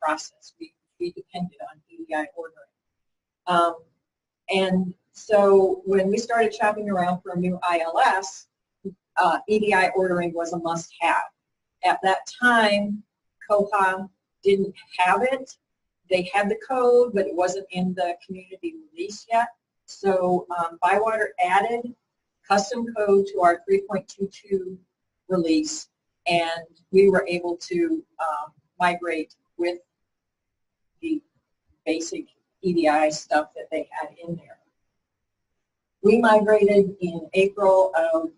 process. We depended on EDI ordering. And so when we started shopping around for a new ILS, EDI ordering was a must-have. At that time, Koha didn't have it. They had the code, but it wasn't in the community release yet. So Bywater added custom code to our 3.22 release, and we were able to migrate with the basic EDI stuff that they had in there. We migrated in April of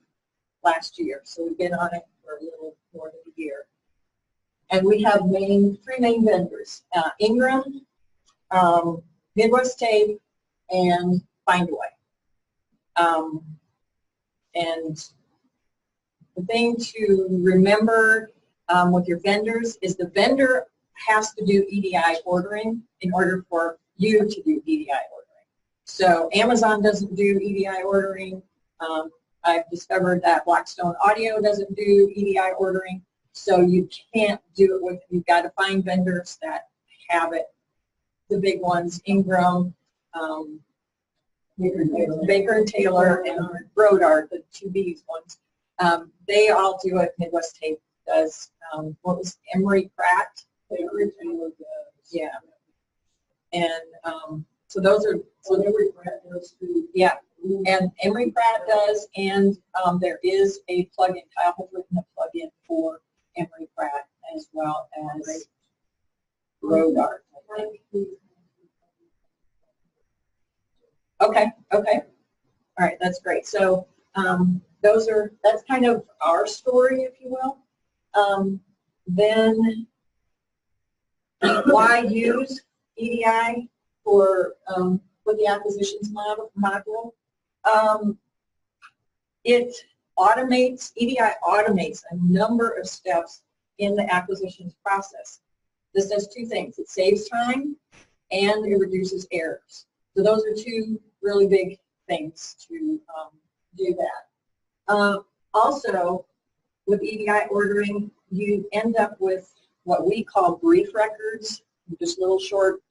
last year, so we've been on it for a little more than a year. And we have three main vendors, Ingram, Midwest Tape, and Findaway. And the thing to remember with your vendors is the vendor has to do EDI ordering in order for you to do EDI ordering. So Amazon doesn't do EDI ordering. I've discovered that Blackstone Audio doesn't do EDI ordering. So you can't do it with, you've got to find vendors that have it. The big ones, Ingram, Baker and Taylor, and Brodart, the two B's ones. They all do it. Midwest Tape does. What was Emery Pratt? Yeah. And so those are. So Emery Pratt does too. Yeah. And Emery Pratt does, and there is a plugin. Kyle has written a plugin for Emery Pratt as well as Brodart, I think. Okay, okay. All right, that's great. So that's kind of our story, if you will. Then why use EDI for the acquisitions module? It automates, EDI automates a number of steps in the acquisitions process. This does two things. It saves time and it reduces errors. So those are two really big things to do that. Also, with EDI ordering, you end up with what we call brief records, just little short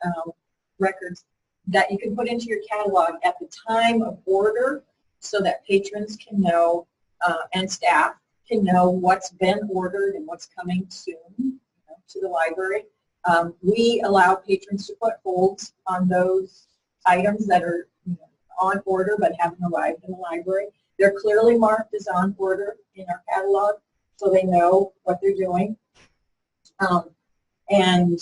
records that you can put into your catalog at the time of order so that patrons can know and staff can know what's been ordered and what's coming soon to the library. We allow patrons to put holds on those items that are on order but haven't arrived in the library. They're clearly marked as on order in our catalog so they know what they're doing. And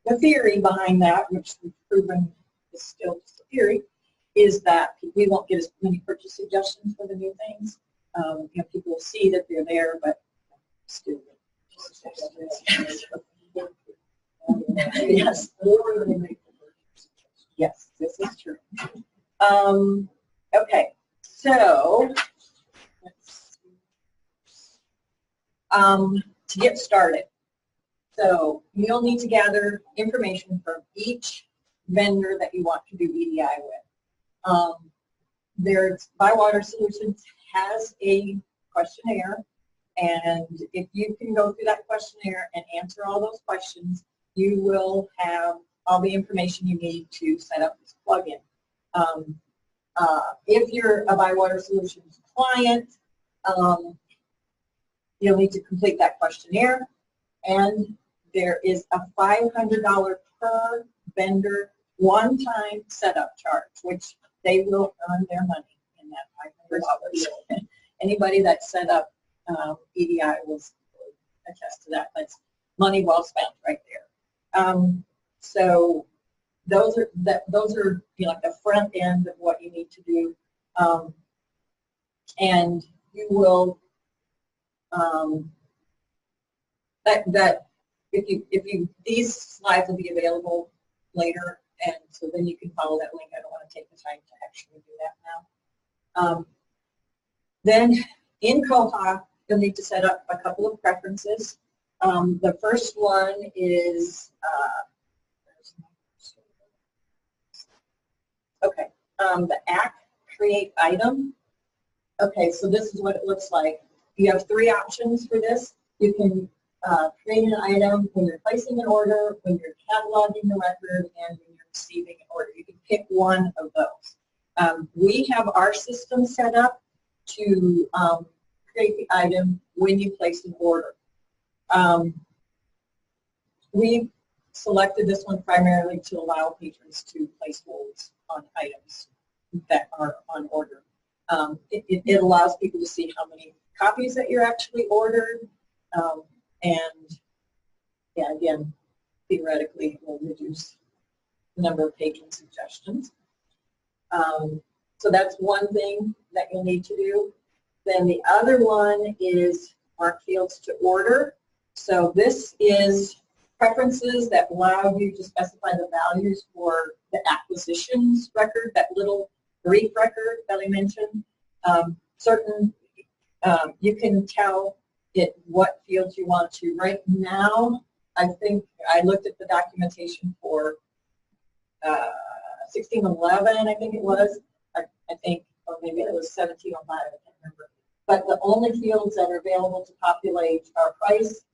the theory behind that, which we've proven is still just a theory, is that we won't get as many purchase suggestions for the new things. People will see that they're there, but still. Yes. Yes, this is true. Okay, so to get started, so you'll need to gather information from each vendor that you want to do EDI with. Bywater Solutions has a questionnaire, and if you can go through that questionnaire and answer all those questions, you will have all the information you need to set up this plugin. If you're a Bywater Solutions client, you'll need to complete that questionnaire, and there is a $500 per vendor one-time setup charge, which they will earn their money in that $500. Anybody that set up EDI will attest to that. That's money well spent right there. So those are like the front end of what you need to do, and you will these slides will be available later, and so then you can follow that link. I don't want to take the time to actually do that now. Then in Koha, you'll need to set up a couple of preferences. The first one is the ACK create item. Okay, so this is what it looks like. You have three options for this. You can creating an item, when you're placing an order, when you're cataloging the record, and when you're receiving an order. You can pick one of those. We have our system set up to create the item when you place an order. We selected this one primarily to allow patrons to place holds on items that are on order. It allows people to see how many copies that you're actually ordered, and yeah, again, theoretically, it will reduce the number of patron suggestions. So that's one thing that you'll need to do. Then the other one is mark fields to order. So this is preferences that allow you to specify the values for the acquisitions record, that little brief record that I mentioned. You can tell it what fields you want to. Right now, I think I looked at the documentation for 1611, I think it was. I think, or maybe it was 1705, I can't remember. But the only fields that are available to populate are price,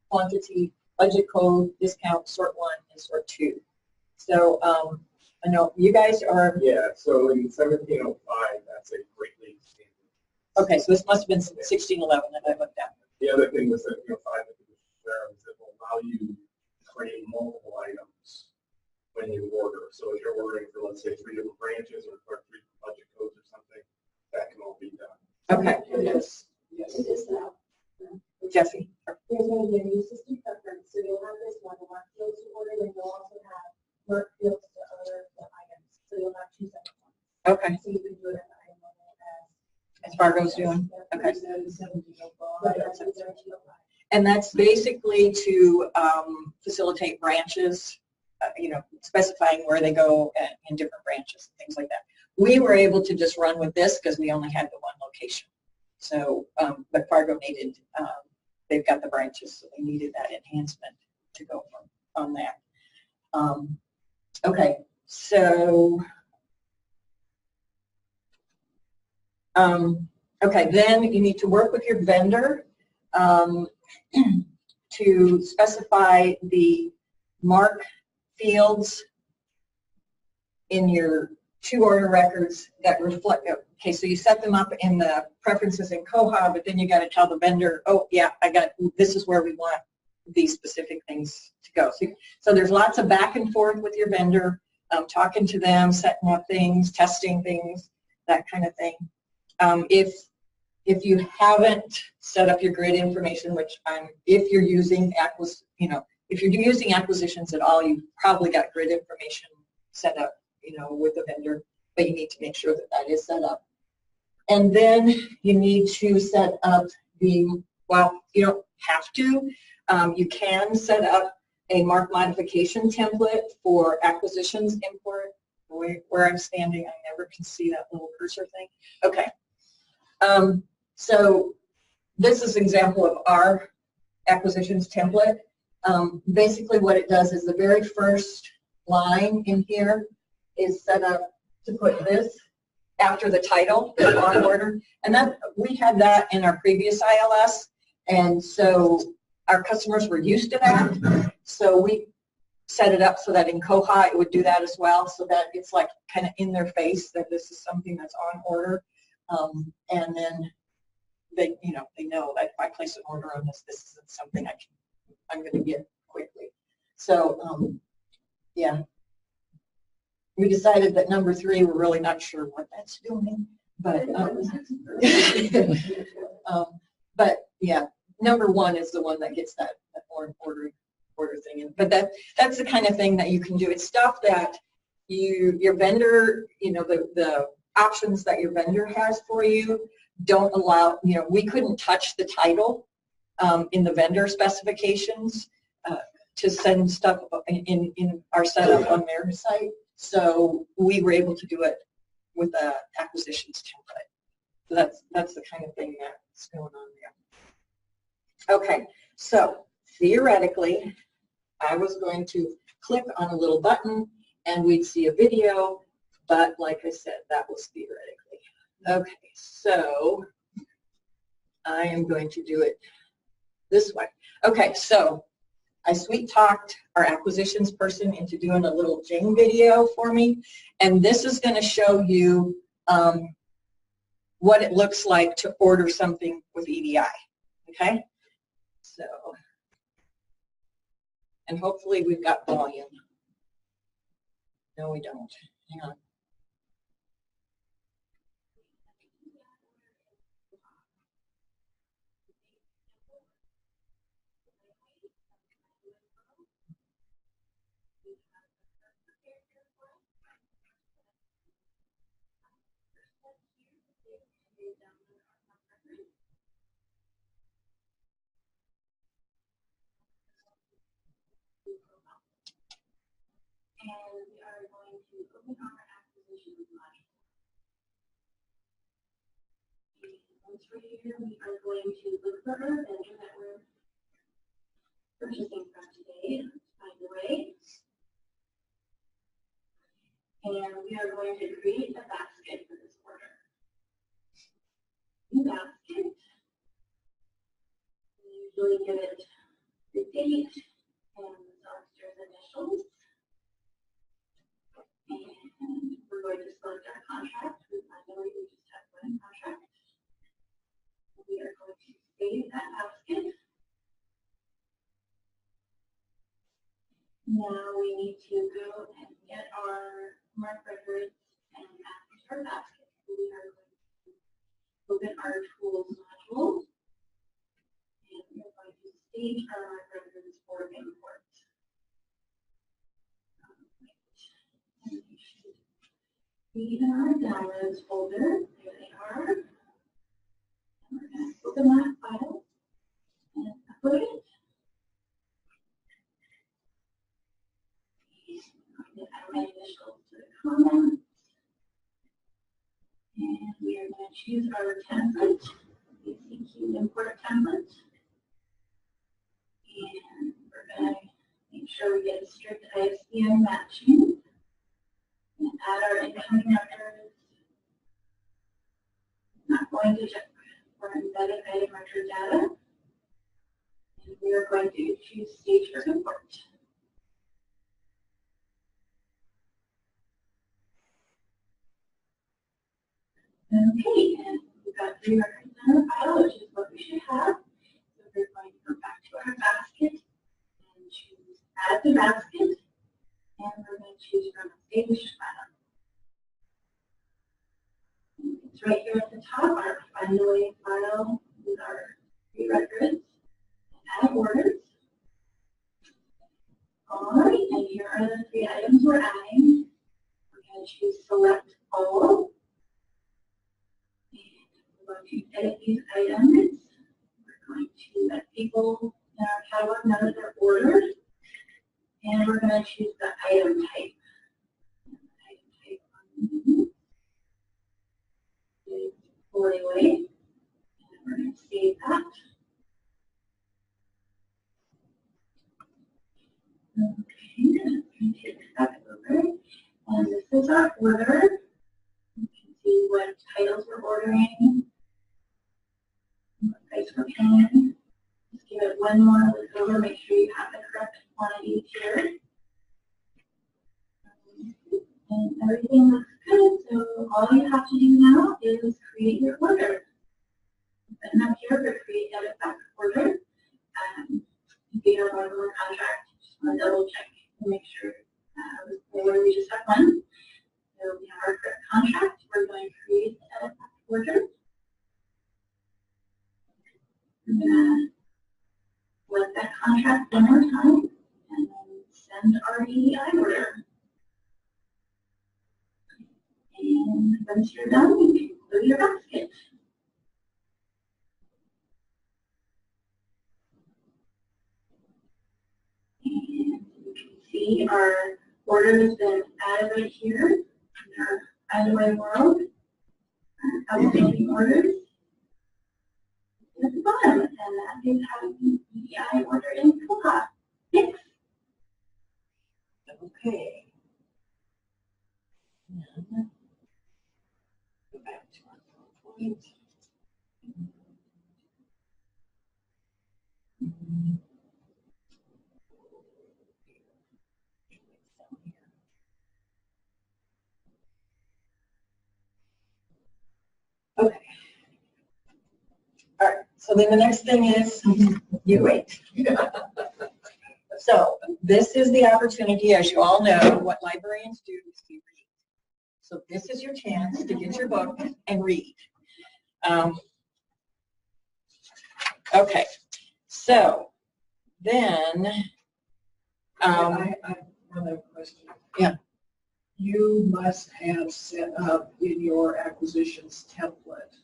quantity, budget code, discount, sort 1, and sort 2. So I know you guys are. Yeah, so in 1705, that's a Great Lakes standard. Okay, so this must have been 1611 that I looked at. The other thing with 1705 is it will allow you to create multiple items when you order. So if you're ordering for, let's say, 3 different branches or 3 budget codes or something, that can all be done. Okay. Yes. It is now. Jesse. There's going to be a new system preference, so you'll have this one, the mark fields to order, then you'll also have mark fields to other items. So you'll have 2 separate ones. Okay. So you can do it at the item level As Fargo's doing. Okay. Right. And that's basically to facilitate branches, specifying where they go in different branches and things like that. We were able to just run with this because we only had the one location. So, but Fargo needed, they've got the branches, so they needed that enhancement to go on that. Okay, so, okay, then you need to work with your vendor to specify the mark fields in your 2 order records that reflect. Okay, so you set them up in the preferences in Koha, but then you got to tell the vendor, oh yeah, this is where we want these specific things to go. So there's lots of back and forth with your vendor, talking to them, setting up things, testing things, that kind of thing. If you haven't set up your grid information, which if you're using acquisitions at all, you've probably got grid information set up, with the vendor, but you need to make sure that that is set up. And then you need to set up well, you don't have to. You can set up a mark modification template for acquisitions import. Where I'm standing, I never can see that little cursor thing. Okay. So this is an example of our acquisitions template. Basically what it does is the very first line in here is set up to put this after the title on order. And that we had that in our previous ILS, and so our customers were used to that. So we set it up so that in Koha it would do that as well, so that it's like kind of in their face that this is something that's on order. And then they know that if I place an order on this isn't something I'm going to get quickly. So yeah, we decided that number 3, we're really not sure what that's doing, but but yeah, number 1 is the one that gets that order thing in. But that's the kind of thing that you can do. It's stuff that your vendor, the options that your vendor has for you don't allow. We couldn't touch the title in the vendor specifications to send stuff in our setup on their site. So we were able to do it with the acquisitions template. So that's the kind of thing that's going on there. Okay, so theoretically, I was going to click on a little button and we'd see a video, but like I said, that was theoretically. Okay, so I am going to do it this way. Okay, so I sweet talked our acquisitions person into doing a little Jing video for me, and this is going to show you what it looks like to order something with EDI. Okay, so, and hopefully we've got volume. No, we don't. Hang on. And we are going to open our acquisitions module. Once we're here, we are going to look for our vendor that we're purchasing from today, find the way. And we are going to create a basket for this order. New basket. We usually give it the date and the selector's initials. And we're going to select our contract. We just have one contract. We are going to save that basket. Now we need to go and get our mark records and add to our basket. We are going to open our tools module. And we are going to stage our mark records for import. We in our downloads folder, there they are. And we're going to open that file and upload it. I'm going to add my initials to the comments. And we are going to choose our template, ACQ import template. And we're going to make sure we get a strict ISBN matching. And add our incoming records. Not going to check for embedded item record data. And we are going to choose stage for import. Okay, and we've got 3 records in our file, which is what we should have. So we're going to go back to our basket and choose add to basket. And we're going to choose from stage file. It's right here at the top, our find a way file with our 3 records and add orders. All right, and here are the 3 items we're adding. We're going to choose select all. And we're going to edit these items. We're going to let people in our catalog know that they're ordered. And we're going to choose the item type. Item type is fully weight. And we're going to save that. Okay, I'm going to take that over. And this is our order. You can see what titles we're ordering, what price we're paying. Just give it one more look over, make sure you have the correct quantities here. And everything looks good, so all you have to do now is create your order. Button up here for create edit back order. If you have one more contract, just want to double check and make sure we just have one. So we have our correct contract. We're going to create the edit back order. I'm going to select that contract one more time and then send our EDI order. And once you're done, you can close your basket. And you can see our order has been added right here in our Find-A-Way world. Outstanding orders at the bottom, and that is how you EDI order in Koha. Thanks. Okay. Now, go back to our PowerPoint. So then the next thing is you wait. So this is the opportunity, as you all know, what librarians do is we read. So this is your chance to get your book and read. Okay, so then, I have one question. Yeah. You must have set up in your acquisitions template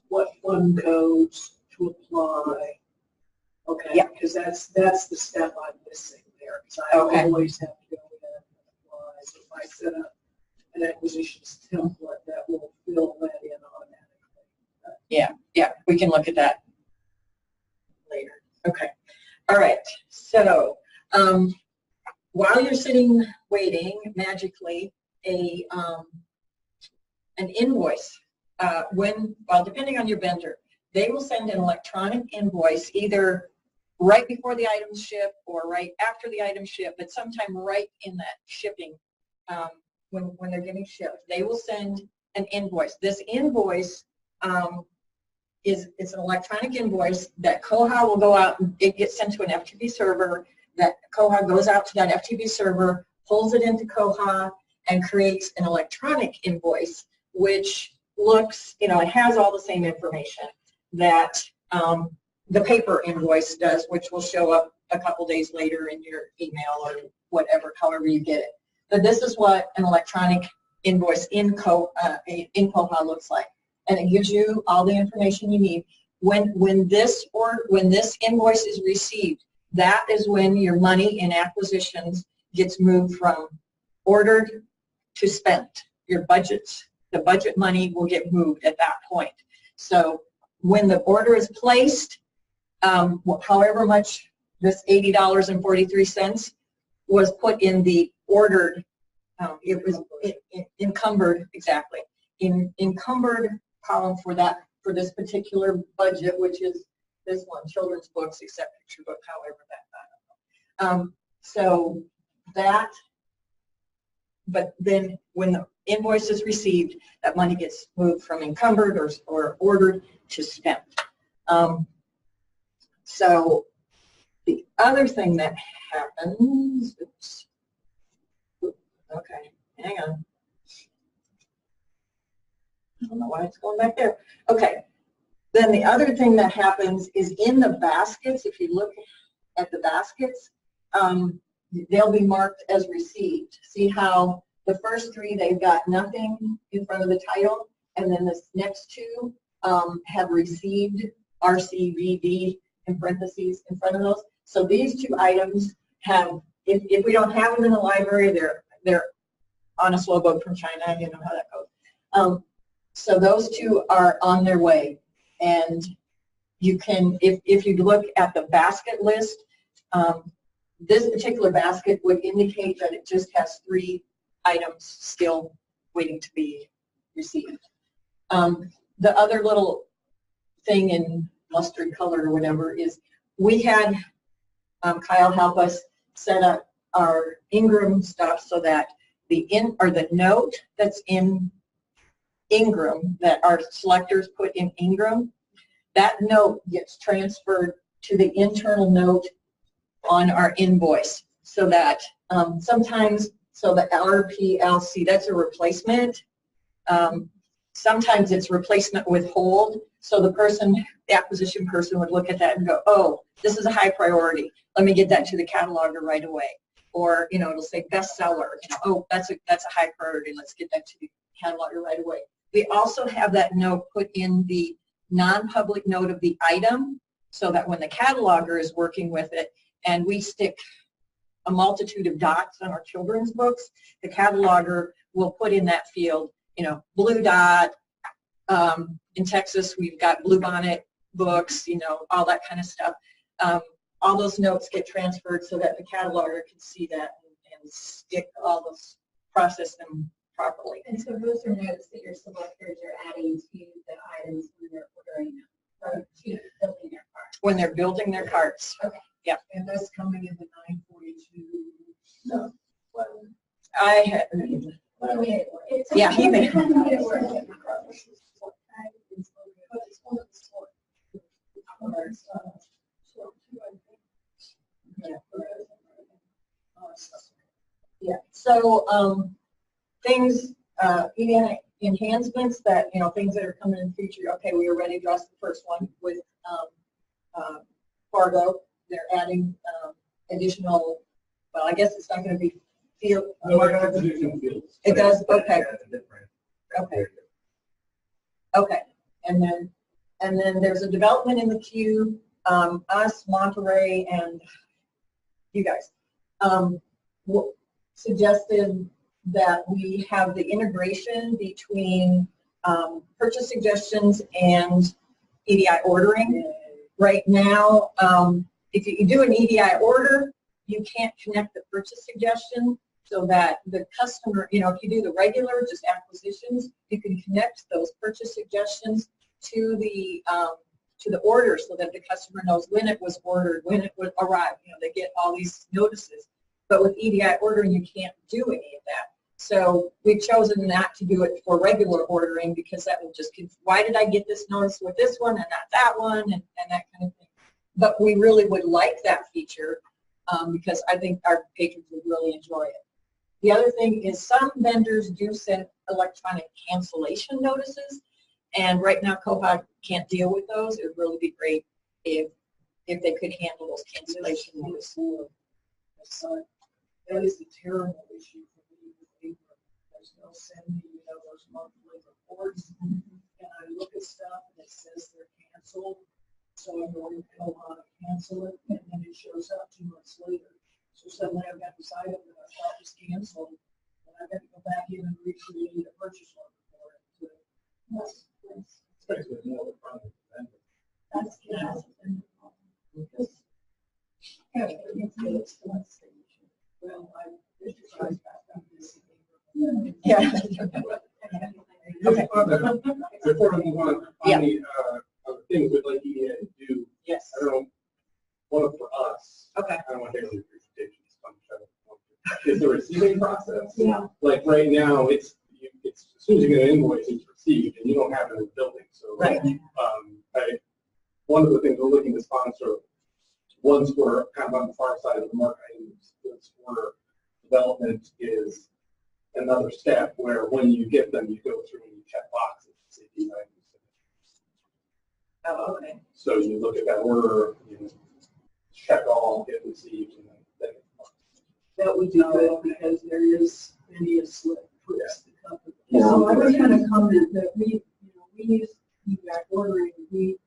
what fund codes to apply. Okay. Yeah. Because that's the step I'm missing there. Because I Okay. always have to go in and apply. So if I set up an acquisitions template, that will fill that in automatically. yeah, we can look at that later. Okay, all right, so while you're sitting waiting, magically, an invoice, well, depending on your vendor, they will send an electronic invoice either right before the items ship or right after the items ship, but sometime right in that shipping, when they're getting shipped, they will send an invoice. This invoice it's an electronic invoice that Koha will go out and it gets sent to an FTP server. That Koha goes out to that FTP server, pulls it into Koha, and creates an electronic invoice, which looks, it has all the same information that the paper invoice does, which will show up a couple days later in your email or whatever, however you get it. But this is what an electronic invoice in Koha looks like. And it gives you all the information you need. When this invoice is received, that is when your money in acquisitions gets moved from ordered to spent. Your budgets, the budget money will get moved at that point. So when the order is placed, however much this $80.43 was put in the ordered, it was encumbered, exactly, encumbered column for this particular budget, which is this one, children's books, except picture book, however that. So that, but then when the invoice is received, that money gets moved from encumbered or ordered to spent. So the other thing that happens, oops, okay, hang on. I don't know why it's going back there. Okay. Then the other thing that happens is in the baskets, if you look at the baskets, they'll be marked as received. See how the first three, they've got nothing in front of the title, and then this next two have received RCVD in parentheses in front of those. So these two items have, if we don't have them in the library, they're on a slow boat from China, you know how that goes. So those two are on their way, and you can, if you look at the basket list, this particular basket would indicate that it just has 3 items still waiting to be received. The other little thing in mustard color or whatever is we had Kyle help us set up our Ingram stuff so that the note that's in Ingram that our selectors put in Ingram, that note gets transferred to the internal note on our invoice, so that sometimes, so the RPLC, that's a replacement. Sometimes it's replacement with hold, so the acquisition person would look at that and go, oh, this is a high priority, let me get that to the cataloger right away. Or, it'll say bestseller, oh, that's a high priority, let's get that to the cataloger right away. We also have that note put in the non-public note of the item, so that when the cataloger is working with it, and we stick a multitude of dots on our children's books, the cataloger will put in that field, blue dot. In Texas, we've got Bluebonnet books, all that kind of stuff. All those notes get transferred so that the cataloger can see that and stick all those, process them properly. And so those are notes that your selectors are adding to the items when they're ordering them, or to building their cart. When they're building their carts. Okay. Yeah. And that's coming in the 942. No. I had, Well, we made it work. yeah, he made We made it work. of stuff. Yeah, so, things, EDI enhancements that, things that are coming in the future, okay, we already addressed the first one with, Fargo. They're adding, additional, well, I guess it's not gonna be field. No, it has additional fields. It does? Okay. It has a different- Okay. Okay, and then there's a development in the queue, us, Monterey, and you guys, suggested that we have the integration between, purchase suggestions and EDI ordering. Right now, if you do an EDI order, you can't connect the purchase suggestion so that the customer, if you do the regular, just acquisitions, you can connect those purchase suggestions to the order so that the customer knows when it was ordered, when it would arrive. They get all these notices. But with EDI ordering, you can't do any of that. So we've chosen not to do it for regular ordering because that would just, why did I get this notice with this one and not that one and that kind of thing. But we really would like that feature because I think our patrons would really enjoy it. The other thing is some vendors do send electronic cancellation notices, and right now Cohog can't deal with those. It would really be great if they could handle those cancellation notices. So that is a terrible issue for me with April. There's no sending, those monthly reports. And I look at stuff and it says they're canceled. So I'm going to go on and cancel it, and then it shows up 2 months later. So suddenly I've got this item that I thought was canceled, and I've got to go back in and recreate a purchase order for it. Yes. It's with more of a problem with the vendor. That's, Well, I visualized that. Yeah. Okay. Before I move on, Yeah. the things we'd like EDI to do, Yes. I don't, one of for us, Okay. I don't want to take any presentations, is the receiving process. Yeah. Like right now, it's as soon as you get an invoice, it's received, and you don't have it in the building. So, Right. One of the things we're looking to sponsor, once we're kind of on the far side of the market, is order development is another step where when you get them, you go through and you check boxes. And say, these items. Oh, okay. So you look at that order, you check all, get received, and then That would be good because there is many a slip twist the company. So I was going to comment that we use feedback ordering. We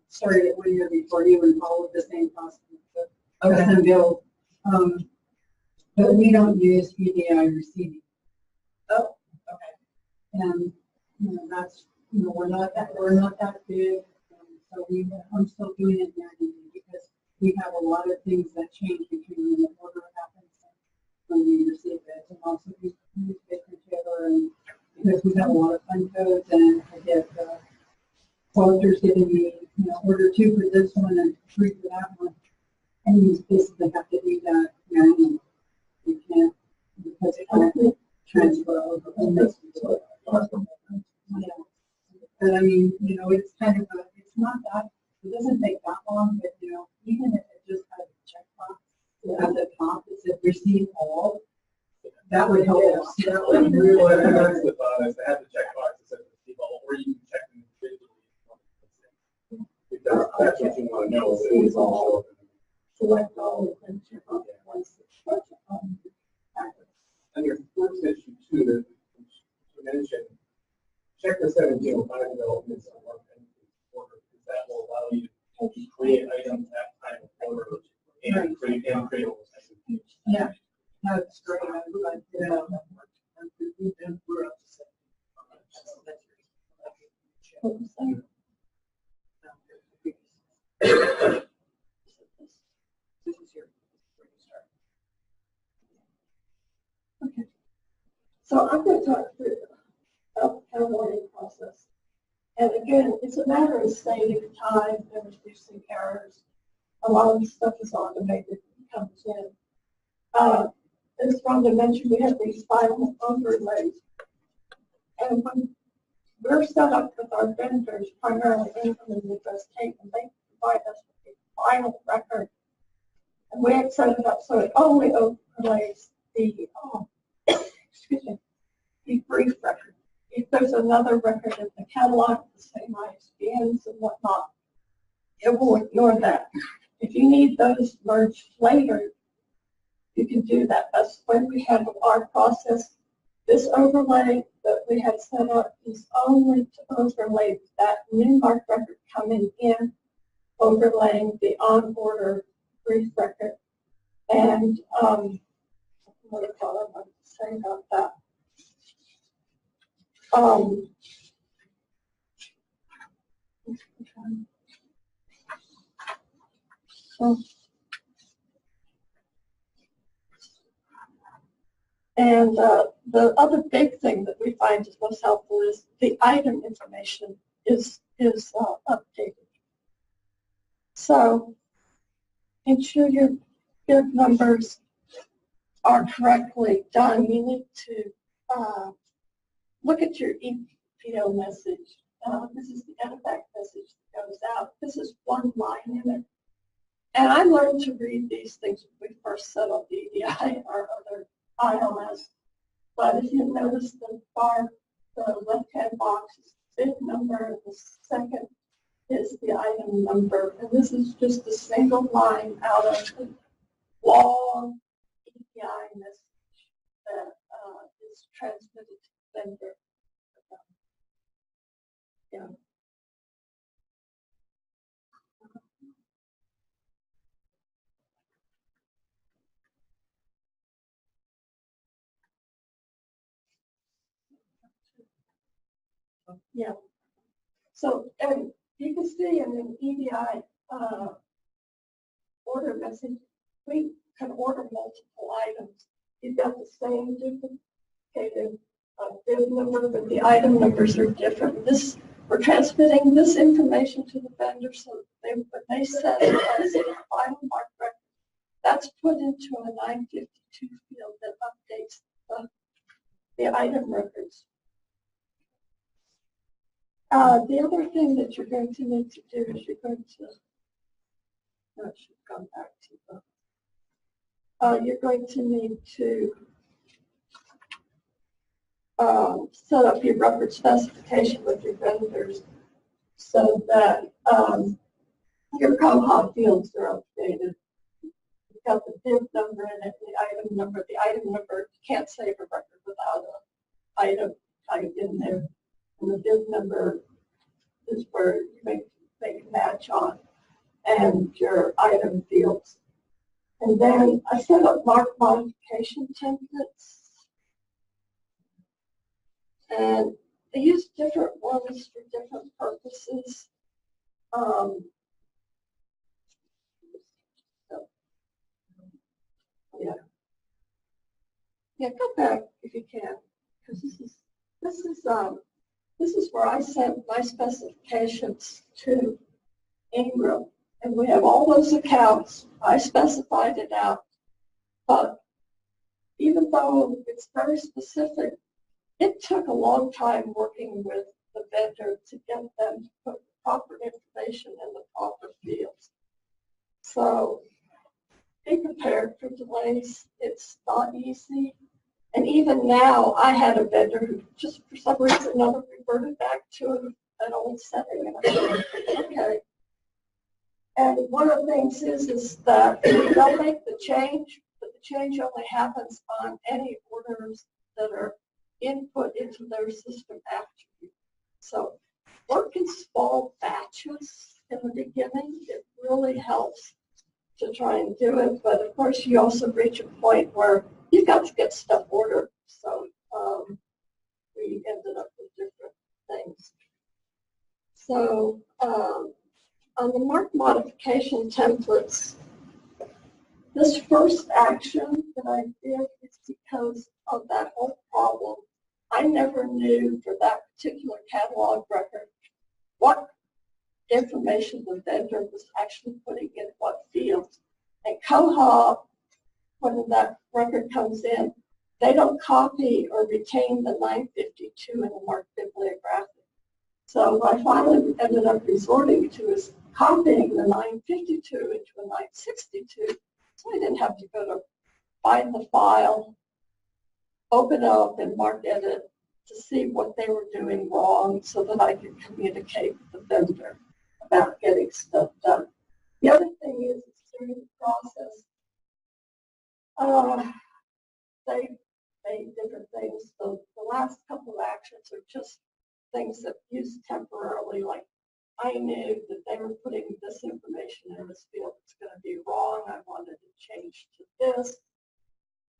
started it 1 year before you and followed the same process. Okay. Custom build. But we don't use EDI receiving. Oh, okay. And, that's, we're not that big. So I'm still doing it manually because we have a lot of things that change between when the order happens and when we receive it. And also we use Baker Taylor, and because we have a lot of fun codes, and I get quotes giving me, order 2 for this one and 3 for that one. And you basically have to do that manually. You can't, because it can't transfer over. Yeah. But I mean, it's kind of it's not that, it doesn't take that long, but even if it just has a checkbox at the top that says receive all, that would help us. That would really Well, help. that's the thought, is to have the checkbox that says receive all, or you can check them individually. Because that's what you want to know, is it is all. Select all and check off once it's And your first issue too, that you mentioned, check the 1705 developments on one order, because that will allow you to create items at time of order and create all those items. Yeah, that's great. I like that. We're up to So I'm going to talk through the onboarding process. And again, it's a matter of saving time and reducing errors. A lot of the stuff is automated and comes in. As Rhonda mentioned, we have these 5 overlays. And when we're set up with our vendors, primarily Ingram and Midwest Tape, and they provide us with a final record And we had set it up so it only overlays the, excuse me, the brief record. If there's another record in the catalog, the same ISBNs and whatnot, it will ignore that. If you need those merged later, you can do that. That's when we handle our process. This overlay that we have set up is only to overlay that new mark record coming in, overlaying the on-order brief record. And what I want to say about that. And the other big thing that we find is most helpful is the item information is updated. So ensure your bid numbers are correctly done. You need to look at your EPO message. This is the EDI message that goes out. This is one line in it. And I learned to read these things when we first set up the EDI or other ILS. But if you notice the left-hand box is the bid number, and the second is the item number. And this is just a single line out of the long EDI message that is transmitted to the vendor. Yeah. Yeah. So, and you can see in an EDI order message, we can order multiple items. You've got the same duplicated bid number, but the item numbers are different. We're transmitting this information to the vendor so that when they set it as a final mark record, that's put into a 952 field that updates the item records. The other thing that you're going to need to do is you're going to, I should come back to the, you're going to need to set up your record specification with your vendors so that your COHA fields are updated. You've got the bid number in it, the item number. The item number, you can't save a record without an item typed in there. And the bid number is where you make a match on, and your item fields. And then I set up mark modification templates. And I use different ones for different purposes. Yeah, go back if you can, because this is where I sent my specifications to Ingram, and we have all those accounts. I specified it out, but even though it's very specific, it took a long time working with the vendor to get them to put the proper information in the proper fields. So be prepared for delays. It's not easy. And even now, I had a vendor who just for some reason or another reverted back to an old setting. And I said, okay. And one of the things is that they'll make the change, but the change only happens on any orders that are input into their system after you. So work in small batches in the beginning. It really helps to try and do it. But of course, you also reach a point where you've got to get stuff ordered. So we ended up with different things. So on the mark modification templates, this first action that I did is because of that whole problem. I never knew for that particular catalog record what information the vendor was actually putting in what fields. And COHA, when that record comes in, they don't copy or retain the 952 in the marked bibliographic. So what I finally ended up resorting to is copying the 952 into a 962 So I didn't have to go to find the file, open up and mark edit to see what they were doing wrong so that I could communicate with the vendor about getting stuff done. The other thing is during the process, they made different things. So the last couple of actions are just things that used temporarily, like I knew that they were putting this information in this field that's going to be wrong. I wanted to change to this.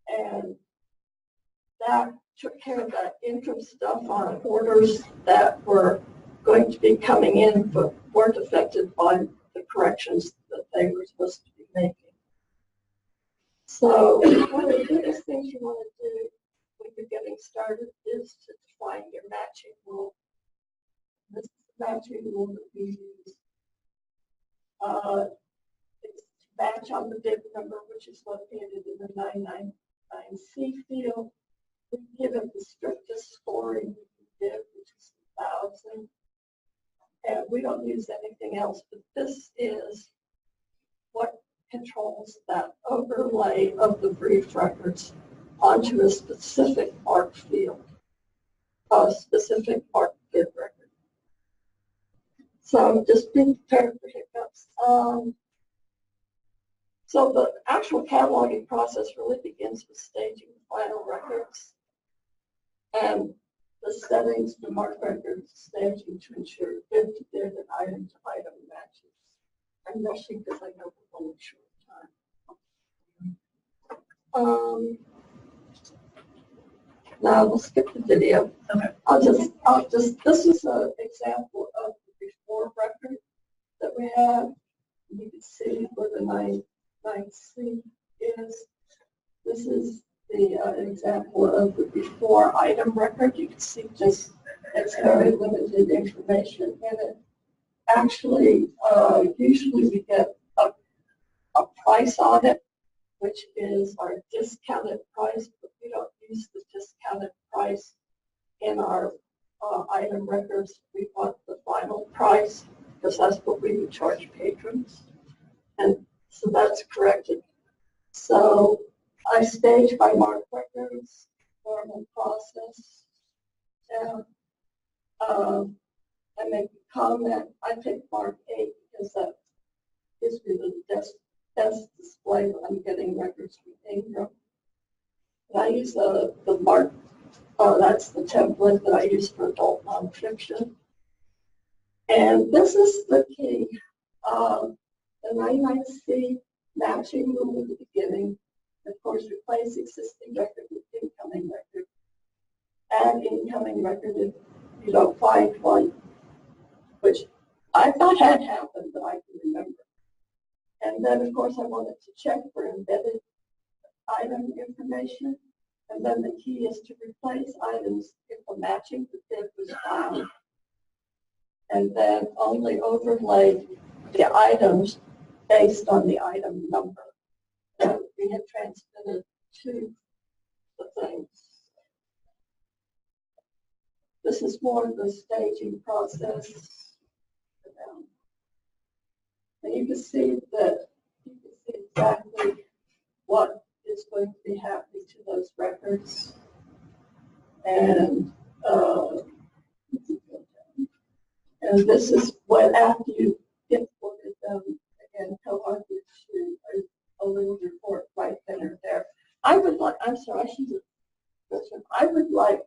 And that took care of that interim stuff on orders that were going to be coming in but weren't affected by the corrections that they were supposed to be making. So one of the biggest things you want to do when you're getting started is to define your matching rule. This is the matching rule that we use. It's match on the bid number, which is located in the 999C field. We give it the strictest scoring we can give, which is 1,000. And we don't use anything else, but this is what controls that overlay of the brief records onto a specific mark field, a specific mark bid record. So just be prepared for hiccups. So the actual cataloging process really begins with staging the final records and the settings to mark records staging to ensure bid to bid and item to item matches. I'm rushing because I know we're only short time. Now we'll skip the video. Okay. This is an example of the before record that we have. You can see where the 9C is. This is the example of the before item record. You can see just it's very limited information in it. Actually, usually we get a price on it, which is our discounted price, but we don't use the discounted price in our item records. We want the final price because that's what we would charge patrons. And so that's corrected. So I stage by mark records, normal process. And I make a comment. I take mark 8 because that gives me the best display when I'm getting records from Ingram. And I use the mark, that's the template that I use for adult nonfiction. And this is the key. The 99C matching rule at the beginning, of course, replace existing record with incoming record. Add incoming record if you don't find one, which I thought had happened, but I can remember. And then, of course, I wanted to check for embedded item information. And then the key is to replace items if the matching bid was found. And then only overlay the items based on the item number that we had transmitted to the things. This is more of the staging process. And you can see exactly what is going to be happening to those records. And this is what after you imported them, again, co-authored to a little report right then or there. I would like, I'm sorry, I should have mentioned, I would like,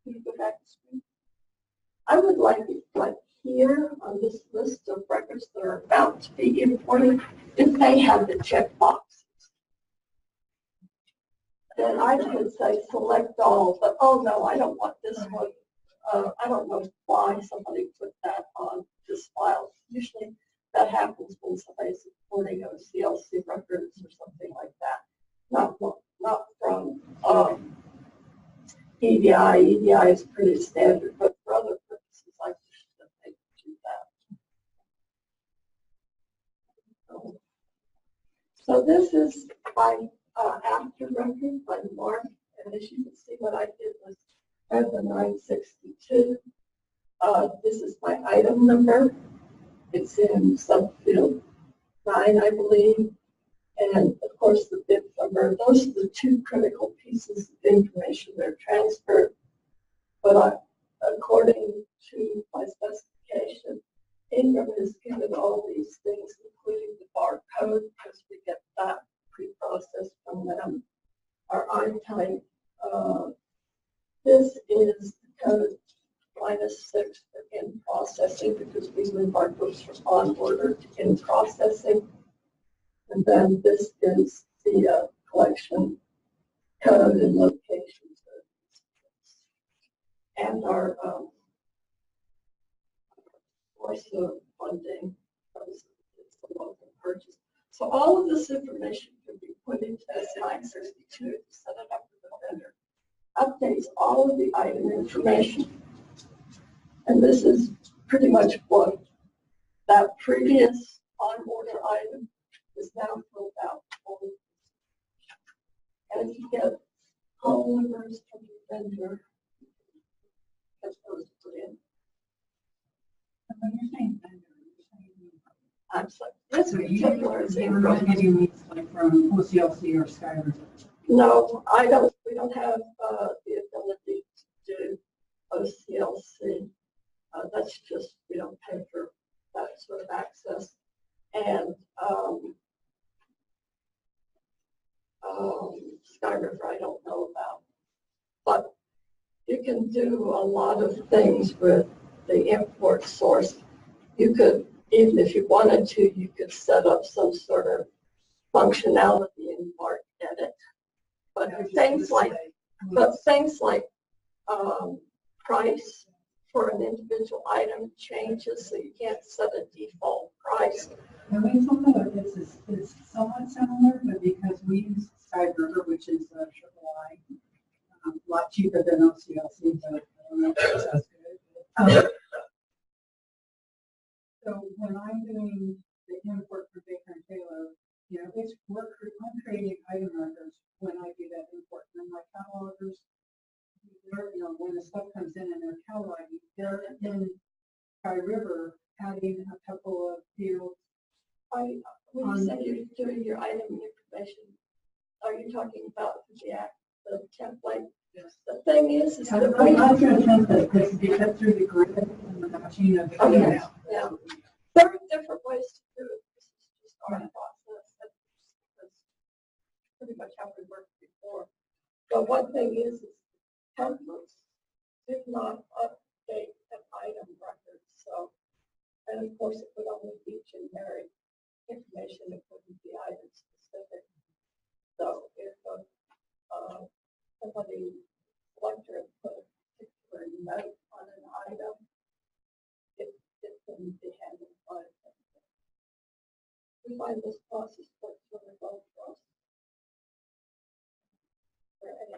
can you go back to screen? I would like it like here on this list of records that are about to be imported, if they have the checkbox. Then I could say select all, but oh no, I don't want this one. I don't know why somebody put that on this file. Usually that happens when somebody's importing a CLC records or something like that. Not from EDI. EDI is pretty standard, but for other purposes, I wish that they could do that. So this is my after record by Mark, and as you can see, what I did was add the 962. This is my item number. It's in subfield 9, I believe, and of course the bid number. Those are the two critical pieces of information that are transferred. But according to my specification, Ingram has given all these things, including the barcode, because we get that pre-processed from them. Our I-type, this is the code -6 for in processing, because we move our books from on order to in processing. And then this is the collection code and location code. And our source of funding, it's the local purchase. So all of this information can be put into this 962 to set it up with the vendor. Updates all of the item information. And this is pretty much what that previous on-order item is now filled out. And you get all numbers from the vendor. That's those put in. And when you're saying vendor, you're saying. I'm sorry. This So particular is you were getting these like from OCLC or Skyward. No, we don't have the ability to do OCLC. That's just, we don't pay for that sort of access. And Sky River, I don't know about. But you can do a lot of things with the import source. You could, even if you wanted to, you could set up some sort of functionality in Mark Edit. But things like price for an individual item changes, so you can't set a default price. I mean, some of this is somewhat similar, but because we use Sky River, which is a a lot cheaper than OCLC, but I don't know if that's good. So when I'm doing the import for Baker and Taylor, you know, I'm creating item records when I do that import. And my catalogers, you know, when the stuff comes in and they're cataloging, they're in Sky River adding a couple of fields. When you say you're doing your item information, are you talking about the template? Yes. The thing is that I'm not going to template this because through the grid and the matching of the email. Yeah. There are different ways to do it. This is just our process. That's pretty much how we worked before. But one thing is templates do not update an item record. So, and of course, it would only be generic information. It wouldn't be item specific. So if somebody selector put a particular note on an item, it can be handled by them. We find this process works really well for us. For any